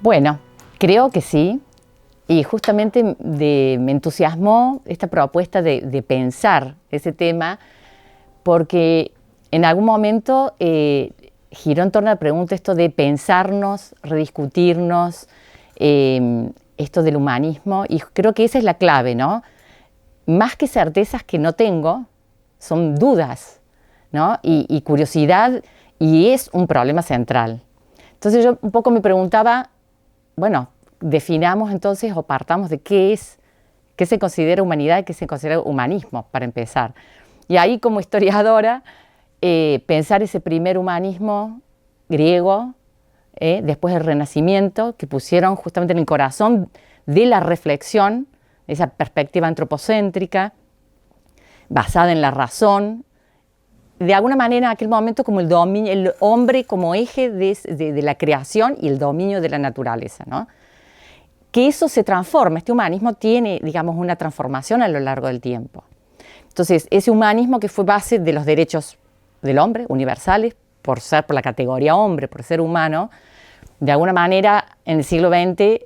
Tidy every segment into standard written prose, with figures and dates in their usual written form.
Bueno, creo que sí, y justamente me entusiasmó esta propuesta de pensar ese tema, porque en algún momento giró en torno a la pregunta esto de pensarnos, rediscutirnos, esto del humanismo, y creo que esa es la clave, ¿no? Más que certezas que no tengo, son dudas, ¿no? Y curiosidad, y es un problema central. Entonces yo un poco me preguntaba, bueno, definamos entonces o partamos de qué se considera humanidad y qué se considera humanismo, para empezar. Y ahí, como historiadora, pensar ese primer humanismo griego, después del Renacimiento, que pusieron justamente en el corazón de la reflexión, esa perspectiva antropocéntrica, basada en la razón, de alguna manera en aquel momento como el dominio, el hombre como eje de la creación y el dominio de la naturaleza, ¿no? Que eso se transforma, este humanismo tiene, digamos, una transformación a lo largo del tiempo. Entonces, ese humanismo que fue base de los derechos del hombre, universales, por la categoría hombre, por ser humano, de alguna manera en el siglo XX,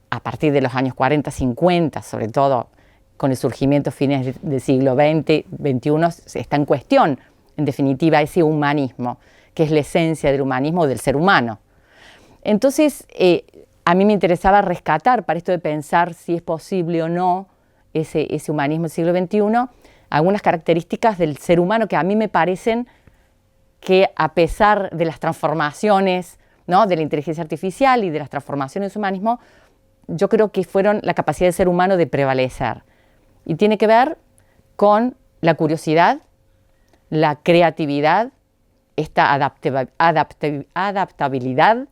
a partir de los años 40, 50, sobre todo con el surgimiento fines del siglo XX, XXI, está en cuestión, en definitiva, ese humanismo, que es la esencia del humanismo del ser humano. Entonces, a mí me interesaba rescatar, para esto de pensar si es posible o no ese humanismo del siglo XXI, algunas características del ser humano que a mí me parecen que, a pesar de las transformaciones, ¿no?, de la inteligencia artificial y de las transformaciones del humanismo, yo creo que fueron la capacidad del ser humano de prevalecer. Y tiene que ver con la curiosidad, la creatividad, esta adaptabilidad,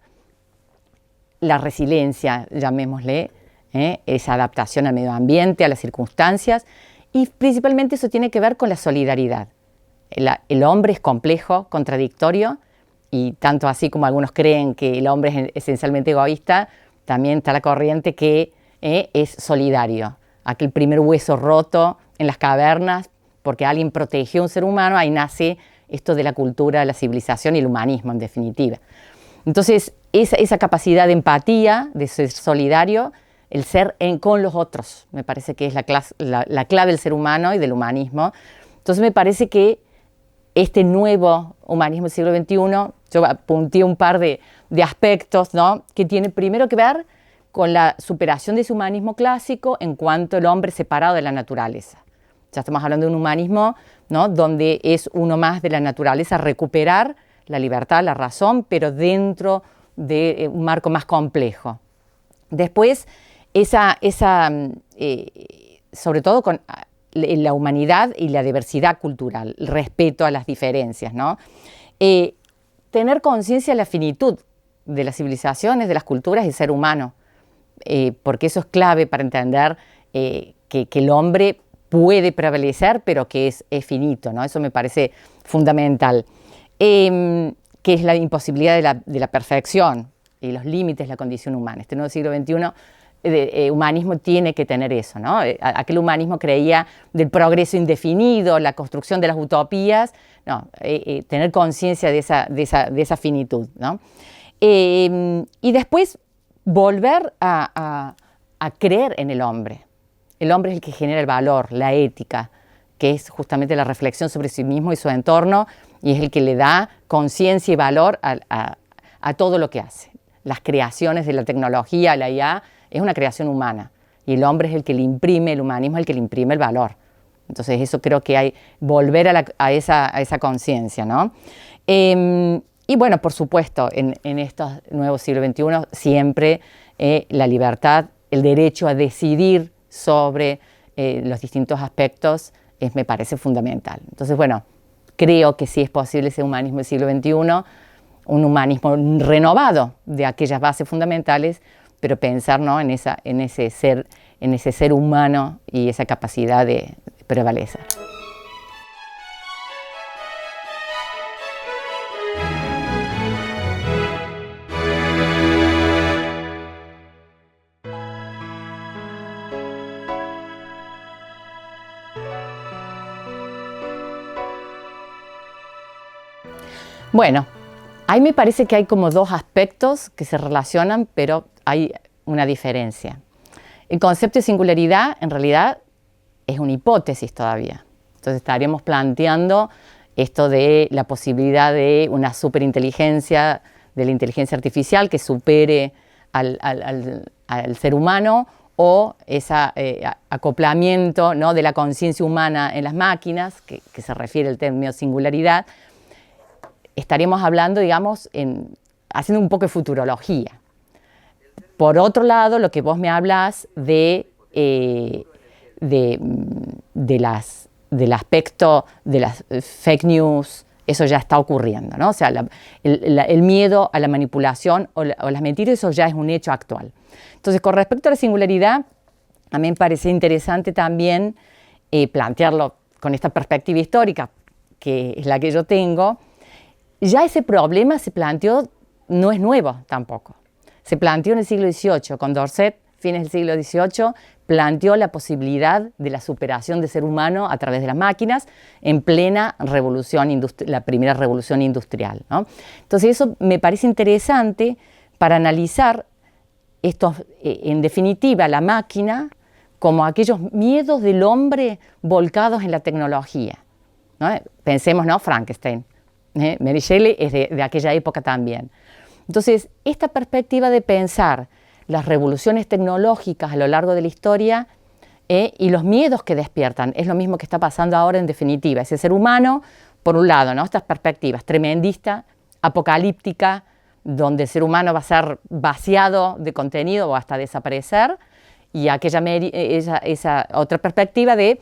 la resiliencia, llamémosle, esa adaptación al medio ambiente, a las circunstancias, y principalmente eso tiene que ver con la solidaridad. El hombre es complejo, contradictorio, y tanto así como algunos creen que el hombre es esencialmente egoísta, también está la corriente que es solidario. Aquel primer hueso roto en las cavernas, porque alguien protegió a un ser humano, ahí nace esto de la cultura, de la civilización y el humanismo, en definitiva. Entonces, esa capacidad de empatía, de ser solidario, el ser con los otros, me parece que es la clave del ser humano y del humanismo. Entonces, me parece que este nuevo humanismo del siglo XXI, yo apunté un par de aspectos, ¿no?, que tienen primero que ver con la superación de ese humanismo clásico en cuanto al hombre separado de la naturaleza. Ya estamos hablando de un humanismo, ¿no?, donde es uno más de la naturaleza, recuperar la libertad, la razón, pero dentro de un marco más complejo. Después, sobre todo con la humanidad y la diversidad cultural, el respeto a las diferencias, ¿no? Tener conciencia de la finitud de las civilizaciones, de las culturas y del ser humano, porque eso es clave para entender que el hombre puede prevalecer, pero que es finito, ¿no? Eso me parece fundamental. Que es la imposibilidad de la perfección y los límites de la condición humana. Este nuevo siglo XXI, humanismo tiene que tener eso, ¿no? Aquel humanismo creía del progreso indefinido, la construcción de las utopías, no, tener conciencia de esa finitud, ¿no? Y después volver a creer en el hombre. El hombre es el que genera el valor, la ética, que es justamente la reflexión sobre sí mismo y su entorno, y es el que le da conciencia y valor a todo lo que hace. Las creaciones de la tecnología, la IA, es una creación humana, y el hombre es el que le imprime, el humanismo es el que le imprime el valor. Entonces eso creo que hay, volver a esa conciencia, ¿no? Y bueno, por supuesto, en estos nuevos siglo XXI, siempre la libertad, el derecho a decidir sobre los distintos aspectos, me parece fundamental. Entonces, bueno, creo que sí es posible ese humanismo del siglo XXI, un humanismo renovado de aquellas bases fundamentales, pero pensar, ¿no?, en ese ser humano y esa capacidad de prevalecer. Bueno, ahí me parece que hay como dos aspectos que se relacionan, pero hay una diferencia. El concepto de singularidad, en realidad, es una hipótesis todavía. Entonces estaríamos planteando esto de la posibilidad de una superinteligencia, de la inteligencia artificial que supere al ser humano, o ese acoplamiento, ¿no?, de la conciencia humana en las máquinas, que se refiere al término singularidad. Estaríamos hablando, digamos, haciendo un poco de futurología. Por otro lado, lo que vos me hablas del aspecto de las fake news, eso ya está ocurriendo, ¿no? O sea, el miedo a la manipulación o las mentiras, eso ya es un hecho actual. Entonces, con respecto a la singularidad, a mí me parece interesante también plantearlo con esta perspectiva histórica, que es la que yo tengo. Ya ese problema se planteó, no es nuevo tampoco. Se planteó en el siglo XVIII, Condorcet, fines del siglo XVIII, planteó la posibilidad de la superación del ser humano a través de las máquinas en plena revolución, la primera revolución industrial, ¿no? Entonces eso me parece interesante para analizar en definitiva, la máquina como aquellos miedos del hombre volcados en la tecnología, ¿no? Pensemos, ¿no?, Frankenstein. Mary Shelley es de aquella época también. Entonces, esta perspectiva de pensar las revoluciones tecnológicas a lo largo de la historia y los miedos que despiertan, es lo mismo que está pasando ahora en definitiva. Ese ser humano, por un lado, ¿no?, estas perspectivas tremendista, apocalíptica, donde el ser humano va a ser vaciado de contenido o hasta desaparecer, y esa otra perspectiva de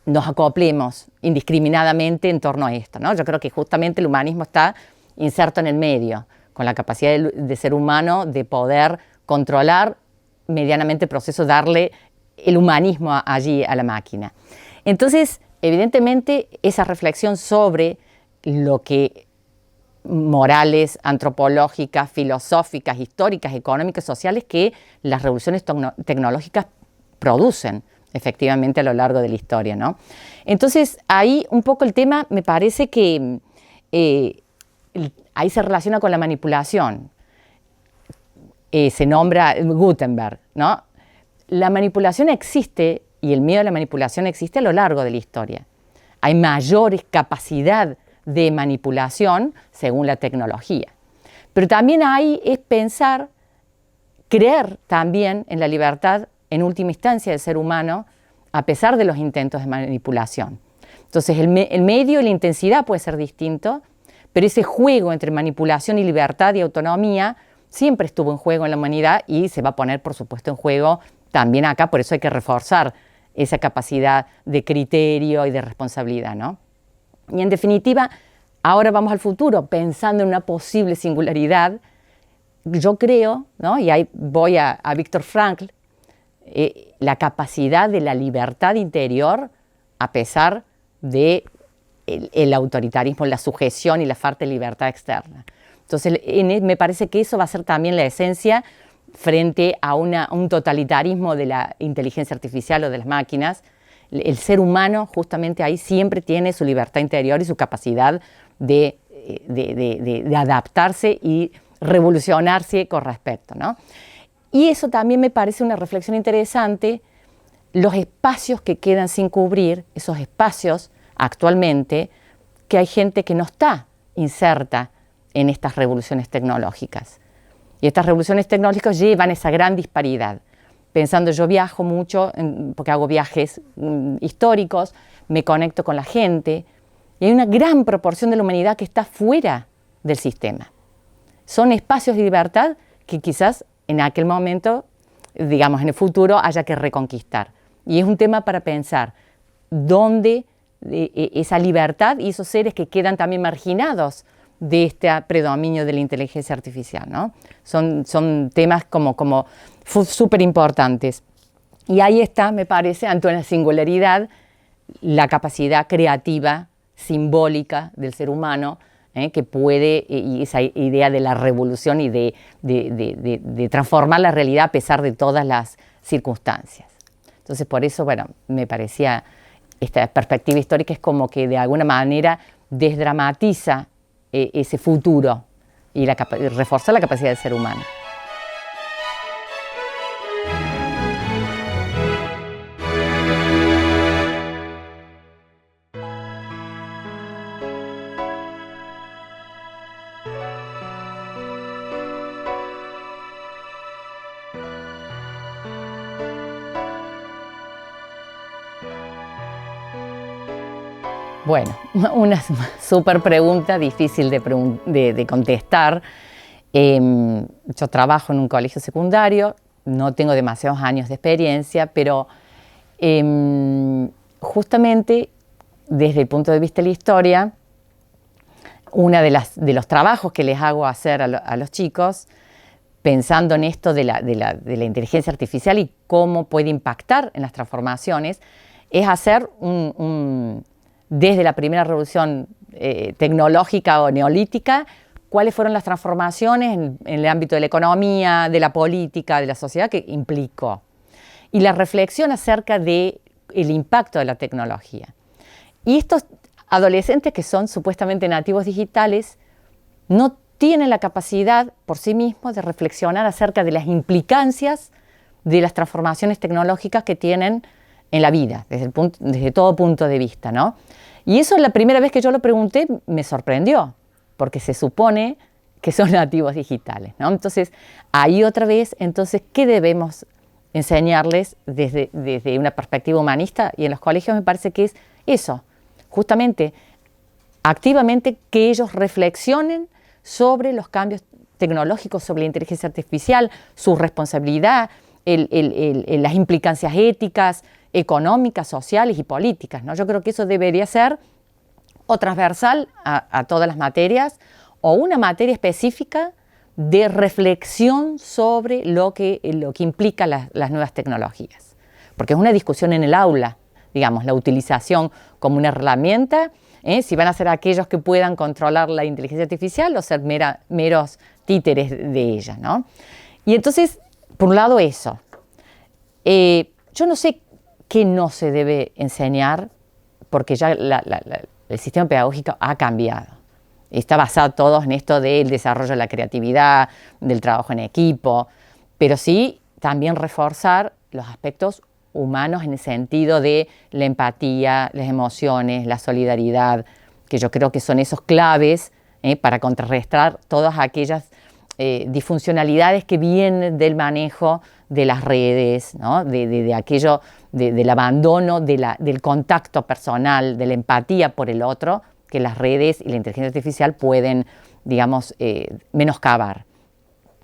nos acoplemos indiscriminadamente en torno a esto, ¿no? Yo creo que justamente el humanismo está inserto en el medio, con la capacidad de ser humano de poder controlar medianamente el proceso, darle el humanismo allí a la máquina. Entonces, evidentemente, esa reflexión sobre lo que morales, antropológicas, filosóficas, históricas, económicas, sociales que las revoluciones tecnológicas producen efectivamente a lo largo de la historia, ¿no? Entonces, ahí un poco el tema me parece que ahí se relaciona con la manipulación. Se nombra Gutenberg, ¿no? La manipulación existe y el miedo a la manipulación existe a lo largo de la historia. Hay mayor capacidad de manipulación según la tecnología. Pero también hay es pensar creer también en la libertad en última instancia del ser humano, a pesar de los intentos de manipulación. Entonces el medio y la intensidad puede ser distinto, pero ese juego entre manipulación y libertad y autonomía siempre estuvo en juego en la humanidad y se va a poner, por supuesto, en juego también acá. Por eso hay que reforzar esa capacidad de criterio y de responsabilidad, ¿no? Y en definitiva, ahora vamos al futuro, pensando en una posible singularidad. Yo creo, ¿no?, y ahí voy a Viktor Frankl, la capacidad de la libertad interior a pesar de el autoritarismo, la sujeción y la falta de libertad externa. Entonces, me parece que eso va a ser también la esencia frente a un totalitarismo de la inteligencia artificial o de las máquinas. El ser humano justamente ahí siempre tiene su libertad interior y su capacidad de adaptarse y revolucionarse con respecto, ¿no? Y eso también me parece una reflexión interesante, los espacios que quedan sin cubrir, esos espacios actualmente que hay gente que no está inserta en estas revoluciones tecnológicas. Y estas revoluciones tecnológicas llevan esa gran disparidad. Pensando, yo viajo mucho, porque hago viajes históricos, me conecto con la gente, y hay una gran proporción de la humanidad que está fuera del sistema. Son espacios de libertad que quizás en aquel momento, digamos en el futuro, haya que reconquistar. Y es un tema para pensar dónde esa libertad y esos seres que quedan también marginados de este predominio de la inteligencia artificial, ¿no? Son temas como súper importantes. Y ahí está, me parece, ante una singularidad, la capacidad creativa, simbólica del ser humano, que puede, y esa idea de la revolución y de transformar la realidad a pesar de todas las circunstancias. Entonces, por eso, bueno, me parecía esta perspectiva histórica es como que de alguna manera desdramatiza ese futuro y reforza la capacidad del ser humano. Bueno, una súper pregunta, difícil de contestar. Yo trabajo en un colegio secundario, no tengo demasiados años de experiencia, pero justamente desde el punto de vista de la historia, uno de los trabajos que les hago hacer a los chicos, pensando en esto de la inteligencia artificial y cómo puede impactar en las transformaciones, es hacer desde la primera revolución tecnológica o neolítica, cuáles fueron las transformaciones en el ámbito de la economía, de la política, de la sociedad que implicó. Y la reflexión acerca del impacto de la tecnología. Y estos adolescentes que son supuestamente nativos digitales no tienen la capacidad por sí mismos de reflexionar acerca de las implicancias de las transformaciones tecnológicas que tienen en la vida, desde todo punto de vista, ¿no? Y eso la primera vez que yo lo pregunté me sorprendió, porque se supone que son nativos digitales, ¿no? Entonces, ahí otra vez, entonces, ¿qué debemos enseñarles desde una perspectiva humanista? Y en los colegios me parece que es eso, justamente, activamente que ellos reflexionen sobre los cambios tecnológicos, sobre la inteligencia artificial, su responsabilidad, las implicancias éticas, económicas, sociales y políticas, ¿no? Yo creo que eso debería ser o transversal a todas las materias o una materia específica de reflexión sobre lo que implica las nuevas tecnologías. Porque es una discusión en el aula, digamos, la utilización como una herramienta, si van a ser aquellos que puedan controlar la inteligencia artificial o ser meros títeres de ella, ¿no? Y entonces, por un lado eso. Yo no sé qué no se debe enseñar, porque ya el sistema pedagógico ha cambiado. Está basado todo en esto del desarrollo de la creatividad, del trabajo en equipo, pero sí también reforzar los aspectos humanos en el sentido de la empatía, las emociones, la solidaridad, que yo creo que son esos claves para contrarrestar todas aquellas disfuncionalidades que vienen del manejo de las redes, ¿no? de aquello, del abandono del contacto personal, de la empatía por el otro, que las redes y la inteligencia artificial pueden, digamos, menoscabar.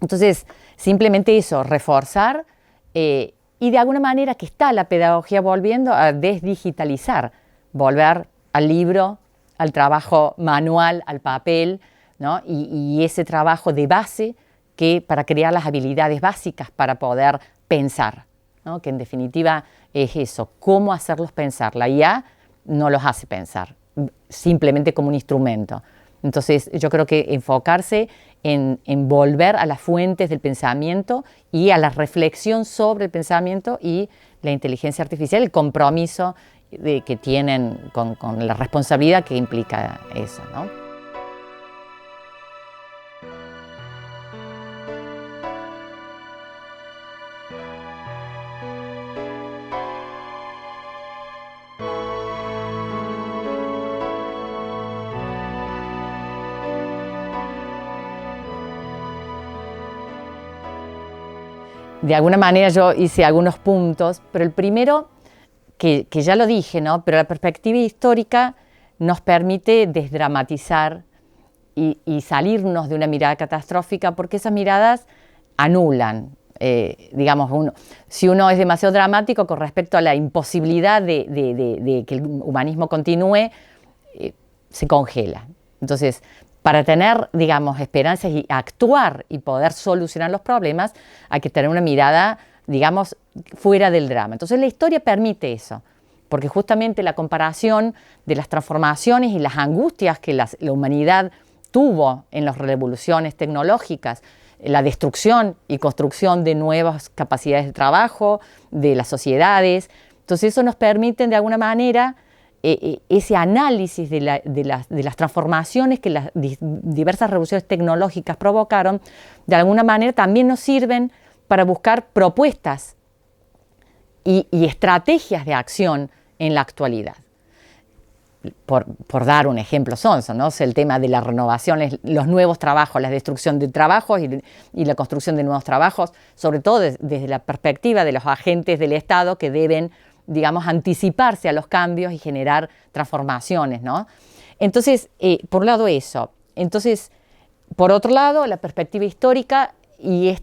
Entonces, simplemente eso, reforzar y de alguna manera que está la pedagogía volviendo a desdigitalizar, volver al libro, al trabajo manual, al papel, ¿no? Y ese trabajo de base para crear las habilidades básicas para poder pensar, ¿no? Que en definitiva es eso, cómo hacerlos pensar. La IA no los hace pensar, simplemente como un instrumento. Entonces yo creo que enfocarse en volver a las fuentes del pensamiento y a la reflexión sobre el pensamiento y la inteligencia artificial, el compromiso que tienen con la responsabilidad que implica eso, ¿no? De alguna manera yo hice algunos puntos, pero el primero, que ya lo dije, ¿no? Pero la perspectiva histórica nos permite desdramatizar y salirnos de una mirada catastrófica, porque esas miradas anulan. Digamos, si uno es demasiado dramático con respecto a la imposibilidad de que el humanismo continúe, se congela. Entonces, para tener, digamos, esperanzas y actuar y poder solucionar los problemas, hay que tener una mirada, digamos, fuera del drama. Entonces la historia permite eso, porque justamente la comparación de las transformaciones y las angustias que la humanidad tuvo en las revoluciones tecnológicas, la destrucción y construcción de nuevas capacidades de trabajo, de las sociedades, entonces eso nos permite de alguna manera ese análisis de las transformaciones que las diversas revoluciones tecnológicas provocaron, de alguna manera también nos sirven para buscar propuestas y estrategias de acción en la actualidad. Por dar un ejemplo sonso, ¿no? O sea, el tema de la renovación, los nuevos trabajos, la destrucción de trabajos y la construcción de nuevos trabajos, sobre todo desde la perspectiva de los agentes del Estado que deben, digamos, anticiparse a los cambios y generar transformaciones, ¿no? Entonces, por un lado eso. Entonces, por otro lado, la perspectiva histórica y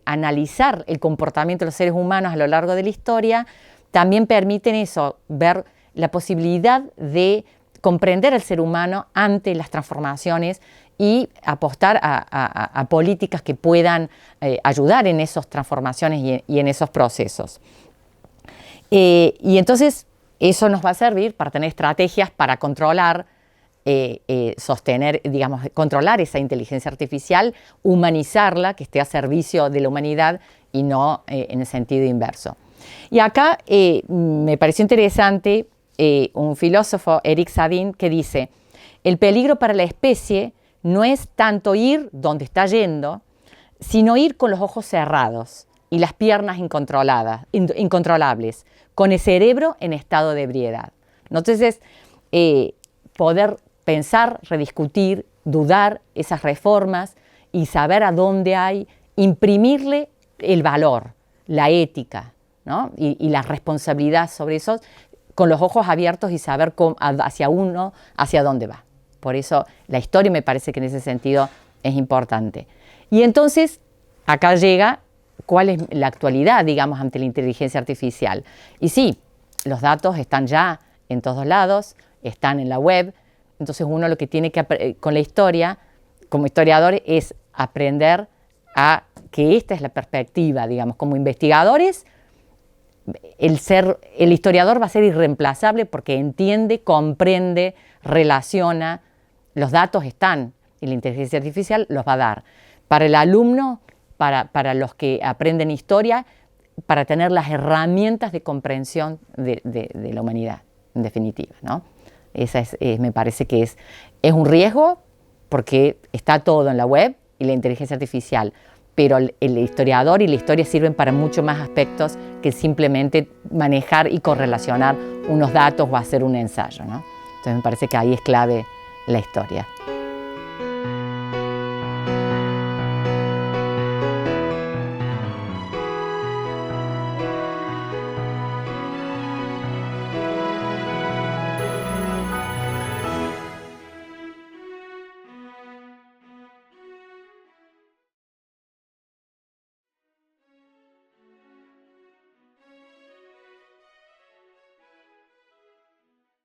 analizar el comportamiento de los seres humanos a lo largo de la historia también permiten eso, ver la posibilidad de comprender al ser humano ante las transformaciones y apostar a políticas que puedan ayudar en esas transformaciones y en esos procesos. Y entonces eso nos va a servir para tener estrategias para controlar, sostener, digamos, controlar esa inteligencia artificial, humanizarla, que esté a servicio de la humanidad y no en el sentido inverso. Y acá me pareció interesante un filósofo, Eric Sadin, que dice: el peligro para la especie no es tanto ir donde está yendo, sino ir con los ojos cerrados y las piernas incontrolables, con el cerebro en estado de ebriedad. Entonces, poder pensar, rediscutir, dudar esas reformas y saber a dónde hay, imprimirle el valor, la ética, ¿no? y la responsabilidad sobre eso, con los ojos abiertos y saber hacia dónde va. Por eso la historia me parece que en ese sentido es importante. Y entonces, acá llega cuál es la actualidad, digamos, ante la inteligencia artificial. Y sí, los datos están ya en todos lados, están en la web. Entonces uno lo que tiene que con la historia, como historiador, es aprender a que esta es la perspectiva, digamos, como investigadores. El historiador va a ser irreemplazable porque entiende, comprende, relaciona, los datos están y la inteligencia artificial los va a dar. Para el alumno, para los que aprenden historia, para tener las herramientas de comprensión de la humanidad, en definitiva, ¿no? Esa me parece que es un riesgo porque está todo en la web y la inteligencia artificial, pero el historiador y la historia sirven para mucho más aspectos que simplemente manejar y correlacionar unos datos o hacer un ensayo, ¿no? Entonces me parece que ahí es clave la historia.